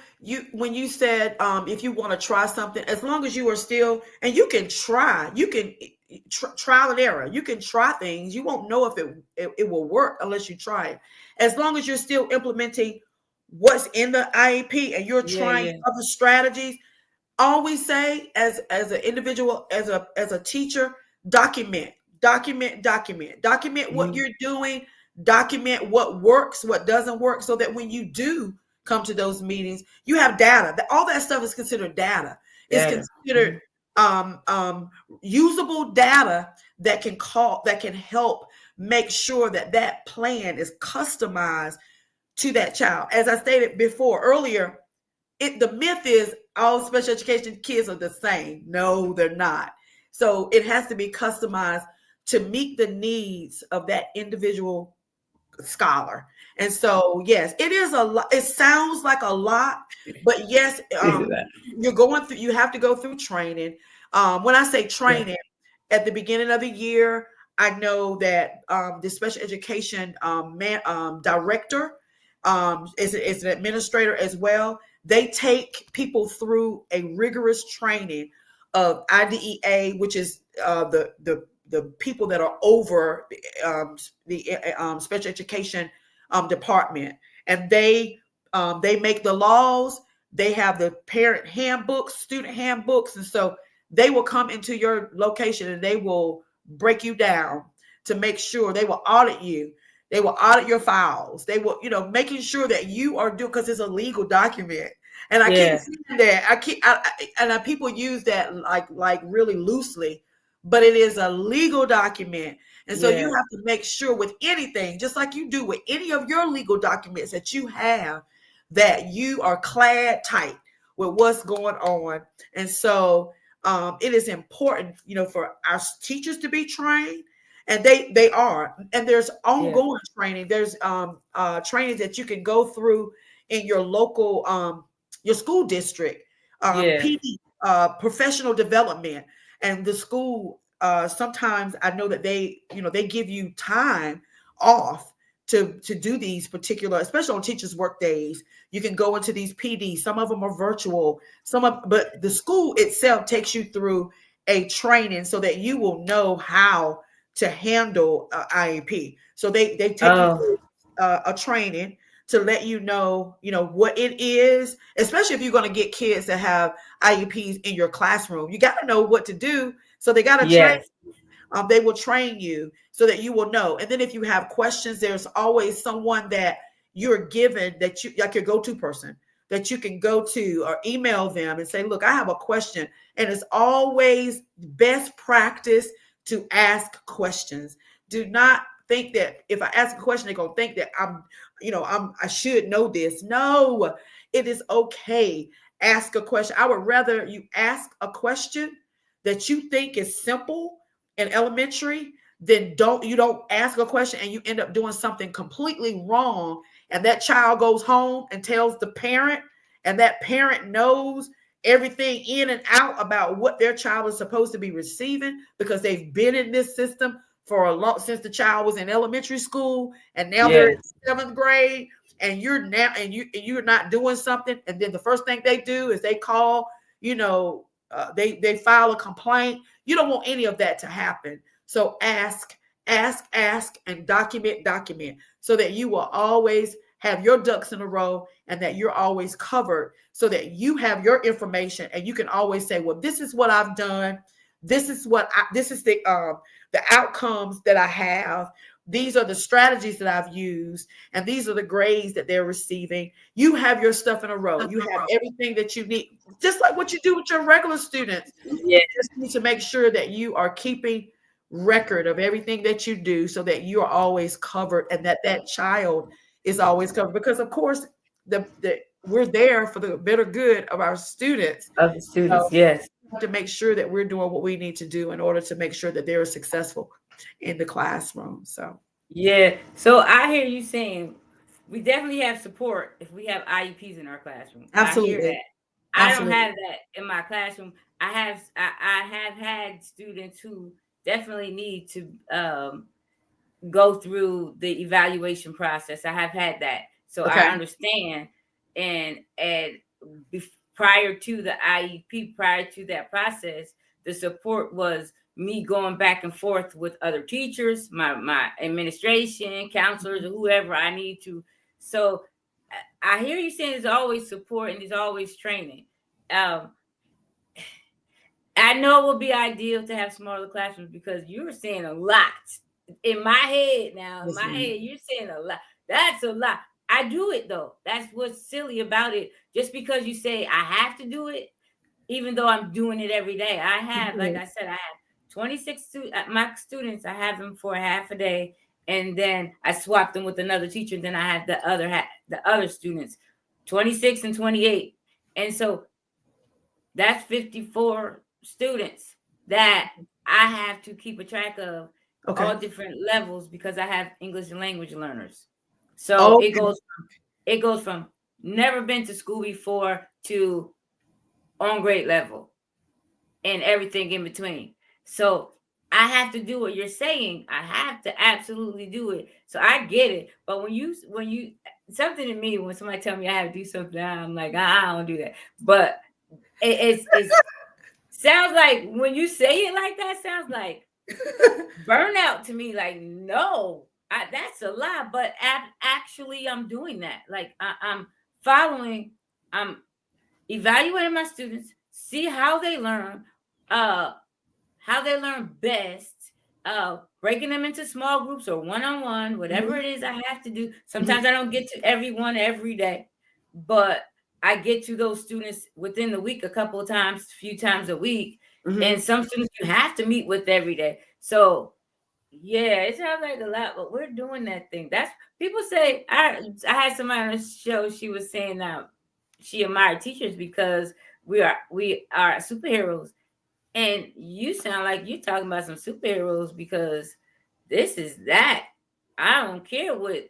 When you said if you want to try something, as long as you are still, and you can try, you can trial and error. You can try things. You won't know if it will work unless you try it. As long as you're still implementing what's in the IEP and you're trying other strategies, always say as an individual, as a teacher, document what you're doing, document what works, what doesn't work, so that when you do come to those meetings, you have data. All that stuff is considered data. It's considered usable data that can help make sure that plan is customized to that child. As I stated earlier, the myth is all special education kids are the same. No, they're not. So it has to be customized to meet the needs of that individual scholar. And so, yes, it is a lot. It sounds like a lot, but yes, you have to go through training. When I say training, at the beginning of the year, I know that the special education director is an administrator as well. They take people through a rigorous training of IDEA, which is the people that are over the special education department, and they make the laws. They have the parent handbooks, student handbooks, and so they will come into your location and they will break you down to make sure. They will audit you. They will audit your files. They will, making sure that you are doing, because it's a legal document. And I keep saying that. People use that like really loosely, but it is a legal document. And so you have to make sure with anything, just like you do with any of your legal documents that you have, that you are clad tight with what's going on. And so it is important, for our teachers to be trained. And they are. And there's ongoing training. There's training that you can go through in your local, your school district, PD, professional development. And the school, sometimes I know that they give you time off to do these particular, especially on teachers' work days. You can go into these PDs. Some of them are virtual. But the school itself takes you through a training so that you will know how to handle IEP. So they take you through a training to let you know what it is, especially if you're going to get kids that have IEPs in your classroom. You got to know what to do. So they got to train. Yes. They will train you so that you will know. And then if you have questions, there's always someone that you're given that you like your go-to person that you can go to or email them and say, look, I have a question. And it's always best practice to ask questions. Do not think that if I ask a question, they're gonna think that I should know this. No, it is okay. Ask a question. I would rather you ask a question that you think is simple in elementary, then don't ask a question and you end up doing something completely wrong. And that child goes home and tells the parent, and that parent knows everything in and out about what their child is supposed to be receiving because they've been in this system for a long since the child was in elementary school, and now they're in seventh grade, and you're not doing something, and then the first thing they do is they call, they file a complaint. You don't want any of that to happen. So ask, and document, so that you will always have your ducks in a row and that you're always covered so that you have your information and you can always say, well, this is what I've done. This is the outcomes that I have. These are the strategies that I've used, and these are the grades that they're receiving. You have your stuff in a row. You have everything that you need, just like what you do with your regular students. Yeah. You just need to make sure that you are keeping record of everything that you do so that you are always covered and that child is always covered. Because, of course, we're there for the better good of our students. Of the students, So yes. we have to make sure that we're doing what we need to do in order to make sure that they're successful in the classroom. So Yeah. So I hear you saying we definitely have support if we have IEPs in our classroom. absolutely. I hear that. I don't Absolutely. have that in my classroom. I have had students who definitely need to go through the evaluation process. I have had that. So Okay. I understand. And prior to the IEP, prior to that process, the support was me going back and forth with other teachers, my administration, counselors, or whoever I need to. So I hear you saying there's always support and there's always training. I know it would be ideal to have smaller classrooms because you're saying a lot. In my head now, in my head, you're saying a lot. That's a lot. I do it though. That's what's silly about it. Just because you say I have to do it, even though I'm doing it every day. I have, like I said, I have 26 my students. I have them for half a day, and then I swap them with another teacher. And then I have the other students, 26 and 28, and so that's 54 students that I have to keep a track of all different levels because I have English language learners. So it goes from never been to school before to on grade level and everything in between. So I have to do what you're saying. I have to absolutely do it. So I get it. But when you something to me, when somebody tell me I have to do something, I'm like, I don't do that. But it's sounds like when you say it like that, sounds like burnout to me. Like, no, that's a lie. But actually, I'm doing that. Like, I'm evaluating my students, see how they learn, best, breaking them into small groups or one-on-one, whatever it is I have to do. Sometimes I don't get to everyone every day, but I get to those students within the week a few times a week. And some students you have to meet with every day. So yeah, it sounds like a lot, but we're doing that thing. That's people say. I had somebody on the show. She was saying that she admired teachers because we are superheroes. And you sound like you're talking about some superheroes because this is that. I don't care what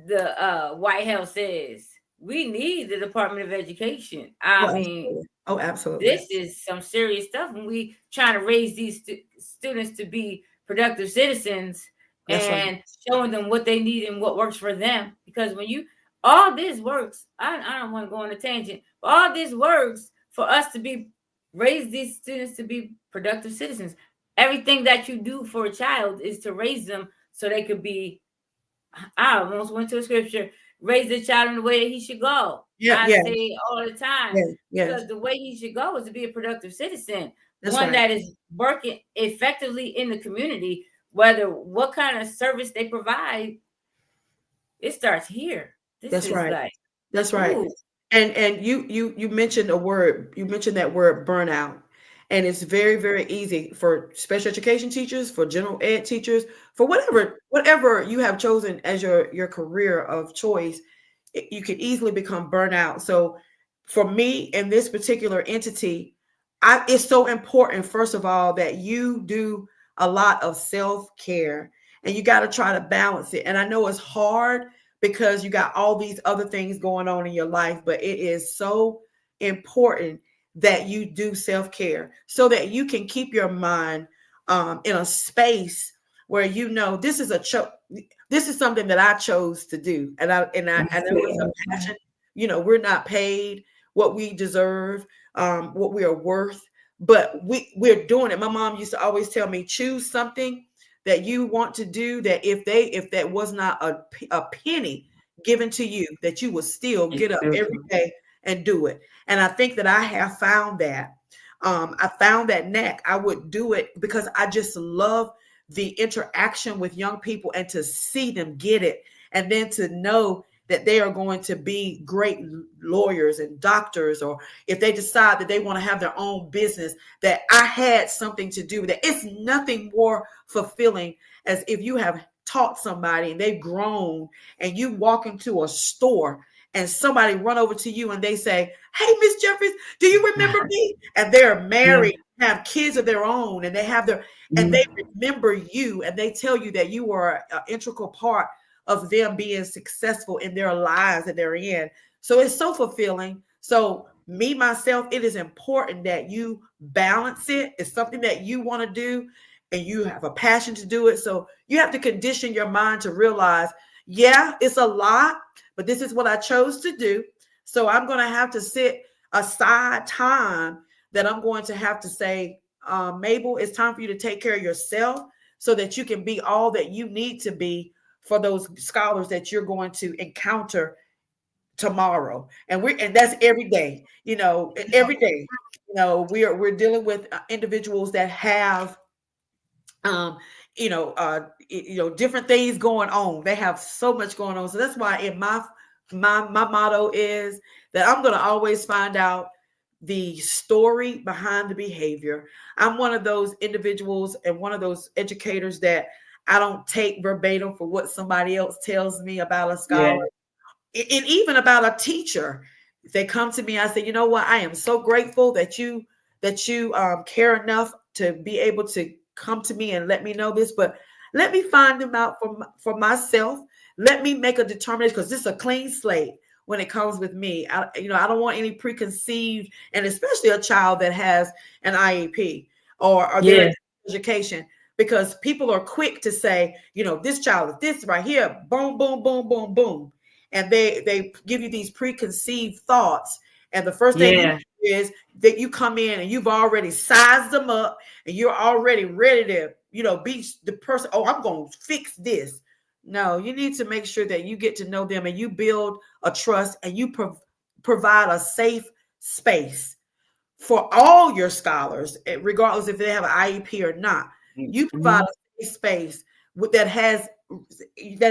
the White House says. We need the Department of Education. I mean, absolutely. This is some serious stuff. When we trying to raise these students to be productive citizens That's right. and showing them what they need and what works for them. Because when you all this works, I don't want to go on a tangent, but all this works for us to be raise these students to be productive citizens. Everything that you do for a child is to raise them so they could be. I almost went to a scripture, raise the child in the way that he should go. Yeah, I yeah, say it all the time yes, yes. because the way he should go is to be a productive citizen, That's one right. that is working effectively in the community, whether what kind of service they provide, it starts here. This That's is right. like, That's right. ooh, And you mentioned a word, you mentioned that word burnout. And it's very, very easy for special education teachers, for general ed teachers, for whatever you have chosen as your career of choice, you can easily become burnout. So for me in this particular entity, it's so important, first of all, that you do a lot of self-care, and you got to try to balance it. And I know it's hard because you got all these other things going on in your life, but it is so important that you do self-care so that you can keep your mind in a space where this is something that I chose to do, and I know it's a passion. We're not paid what we deserve, what we are worth, but we're doing it. My mom used to always tell me, choose something that you want to do, that if that was not a penny given to you, that you would still it's get up every spiritual. day and do it. And I think that I have found that. I found that knack. I would do it because I just love the interaction with young people and to see them get it, and then to know that they are going to be great lawyers and doctors, or if they decide that they want to have their own business, that I had something to do with it. It's nothing more fulfilling as if you have taught somebody and they've grown, and you walk into a store and somebody run over to you and they say, "Hey, Miss Jeffries, do you remember me?" And they're Yeah. married, have kids of their own, and they remember you, and they tell you that you were an integral part of them being successful in their lives that they're in. So it's so fulfilling. So me, myself, it is important that you balance it. It's something that you want to do and you have a passion to do it. So you have to condition your mind to realize, yeah, it's a lot, but this is what I chose to do. So I'm going to have to sit aside time that I'm going to have to say, Mabel, it's time for you to take care of yourself so that you can be all that you need to be for those scholars that you're going to encounter tomorrow. And that's every day, every day. We're dealing with individuals that have um different things going on. They have so much going on. So that's why in my motto is that I'm going to always find out the story behind the behavior. I'm one of those individuals and one of those educators that I don't take verbatim for what somebody else tells me about a Yeah. scholar, and even about a teacher. If they come to me, I say, you know what, I am so grateful that you care enough to be able to come to me and let me know this, but let me find them out for myself. Let me make a determination, because this is a clean slate when it comes with me. I don't want any preconceived, and especially a child that has an IEP or their Yeah. education, because people are quick to say, this child is this right here, boom, boom, boom, boom, boom. And they give you these preconceived thoughts. And the first thing you Yeah. do is that you come in and you've already sized them up and you're already ready to, be the person, oh, I'm going to fix this. No, you need to make sure that you get to know them and you build a trust, and you provide a safe space for all your scholars, regardless if they have an IEP or not. You provide Mhm. a safe space that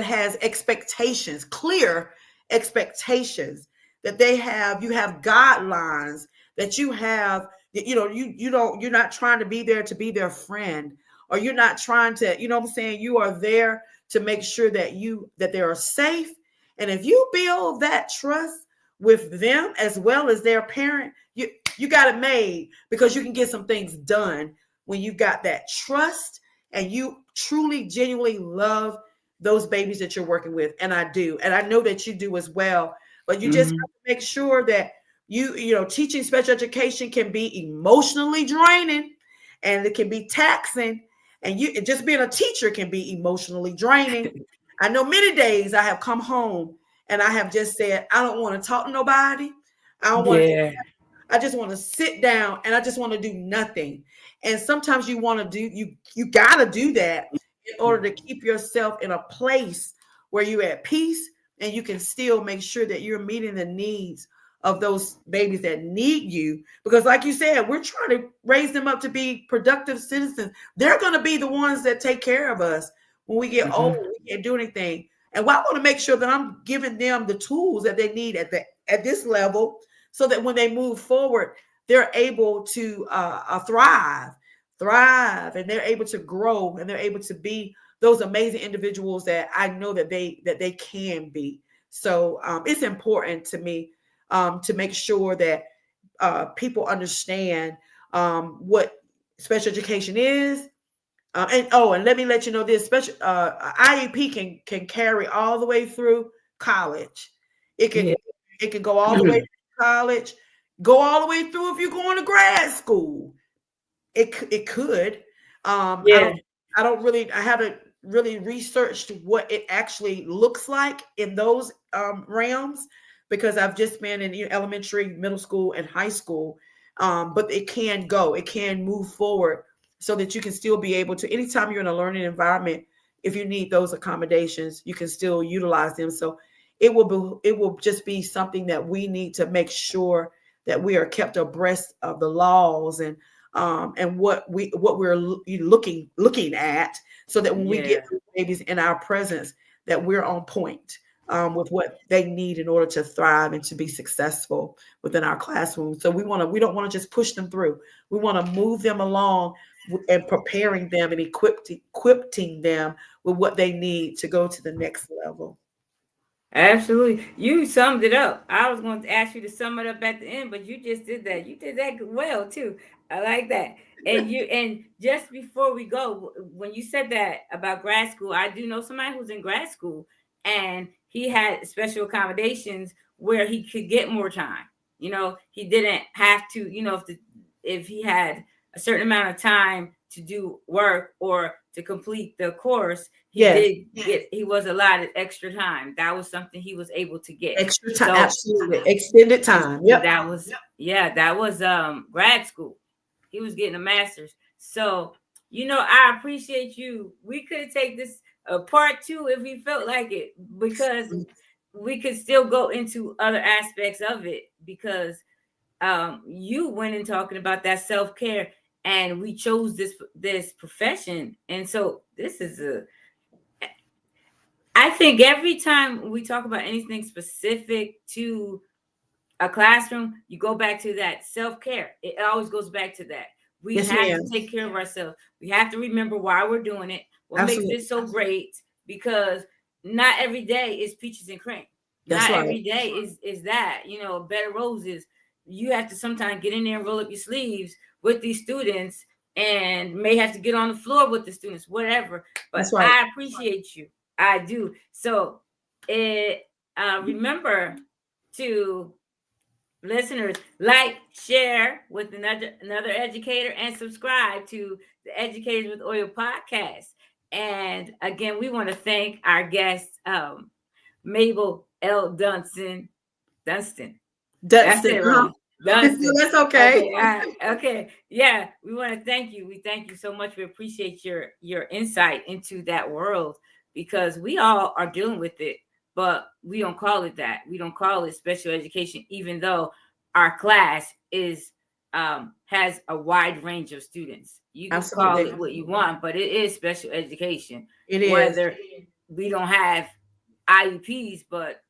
has expectations, clear expectations that they have. You have guidelines that you have. You're not trying to be there to be their friend, or you're not trying to. You know what I'm saying? You are there to make sure that they are safe. And if you build that trust with them as well as their parent, you got it made, because you can get some things done when you've got that trust and you truly, genuinely love those babies that you're working with. And I do. And I know that you do as well. But you just Mhm. have to make sure that teaching special education can be emotionally draining, and it can be taxing. And just being a teacher can be emotionally draining. I know many days I have come home and I have just said, I don't want to talk to nobody. I don't want to, Yeah. I just want to sit down and I just want to do nothing. And sometimes you want to do, you got to do that in order to keep yourself in a place where you're at peace and you can still make sure that you're meeting the needs of those babies that need you. Because like you said, we're trying to raise them up to be productive citizens. They're going to be the ones that take care of us when we get old. We can't do anything. And I want to make sure that I'm giving them the tools that they need at this level, so that when they move forward, they're able to thrive, and they're able to grow, and they're able to be those amazing individuals that I know that they can be. So it's important to me to make sure that people understand what special education is. And let me let you know this: special IEP can carry all the way through college. It can Yeah. it can go all the way through college, go all the way through if you're going to grad school. It could. Yeah. I haven't really researched what it actually looks like in those realms, because I've just been in elementary, middle school, and high school. But it can move forward so that you can still be able to, anytime you're in a learning environment, if you need those accommodations, you can still utilize them. So it will just be something that we need to make sure that we are kept abreast of the laws and what we're looking at, so that when we get babies in our presence, that we're on point with what they need in order to thrive and to be successful within our classroom. So we don't want to just push them through. We want to move them along and preparing them and equipping them with what they need to go to the next level. Absolutely. You summed it up. I was going to ask you to sum it up at the end, but you just did that. You did that well too. I like that. And just before we go, when you said that about grad school, I do know somebody who's in grad school and he had special accommodations where he could get more time. He didn't have to, if he had a certain amount of time to do work or to complete the course, he was allotted extra time. That was something he was able to get. Extra time, absolutely. Extended time. Yep. That was grad school. He was getting a master's. So, I appreciate you. We could take this part 2 if we felt like it, because we could still go into other aspects of it, because you went in talking about that self-care, and we chose this profession. And so I think every time we talk about anything specific to a classroom, you go back to that self-care. It always goes back to that. We have to take care of ourselves. We have to remember why we're doing it. What makes this so great? Because not every day is peaches and cream. Not every day is that, bed of roses. You have to sometimes get in there and roll up your sleeves with these students, and may have to get on the floor with the students, whatever. But I appreciate you. I do. So remember to, listeners, like, share with another educator, and subscribe to the Educators with Oil podcast. And again, we want to thank our guest, Mable L. Dunston. That's it, wrong. Dunston. That's okay. Okay. Yeah, we want to thank you. We thank you so much. We appreciate your insight into that world, because we all are dealing with it, but we don't call it that. We don't call it special education, even though our class has a wide range of students. You can call it what you want, but it is special education. It is. Whether we don't have IEPs, but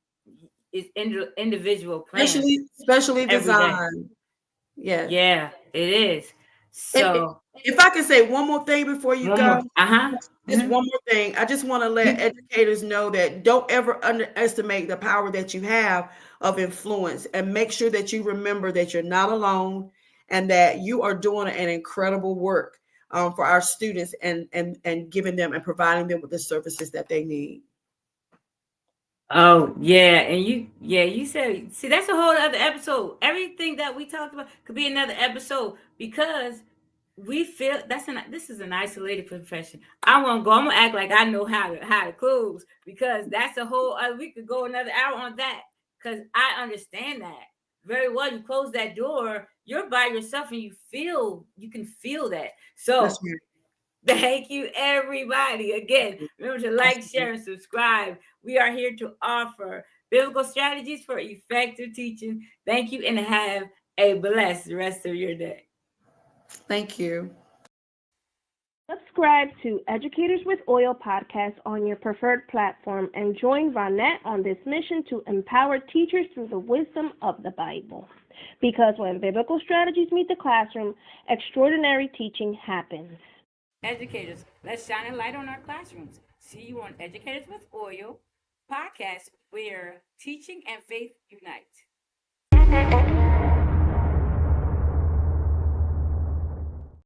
it's individual plans, specially designed. Yeah, it is. So if I can say one more thing before you go. Just Mm-hmm. one more thing. I just want to let educators know that don't ever underestimate the power that you have of influence, and make sure that you remember that you're not alone, and that you are doing an incredible work for our students, and giving them and providing them with the services that they need. Oh yeah, and you said, see, that's a whole other episode. Everything that we talked about could be another episode, because we feel this is an isolated profession. I'm gonna act like I know how to close, because that's a whole we could go another hour on that, because I understand that very well. You close that door, you're by yourself, and you can feel that. So That's right. thank you, everybody. Again, remember to like, Absolutely. share, and subscribe. We are here to offer biblical strategies for effective teaching. Thank you, and have a blessed rest of your day. Thank you. Subscribe to Educators with Oil podcast on your preferred platform and join Ronette on this mission to empower teachers through the wisdom of the Bible. Because when biblical strategies meet the classroom, extraordinary teaching happens. Educators, let's shine a light on our classrooms. See you on Educators with Oil podcast, where teaching and faith unite.